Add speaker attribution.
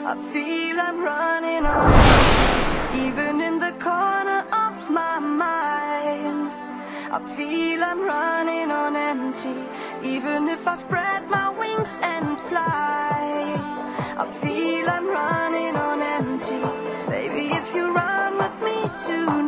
Speaker 1: I feel I'm running on empty, even in the corner of my mind. I feel I'm running on empty, even if I spread my wings and fly. I feel I'm running on empty, baby, if you run with me tonight.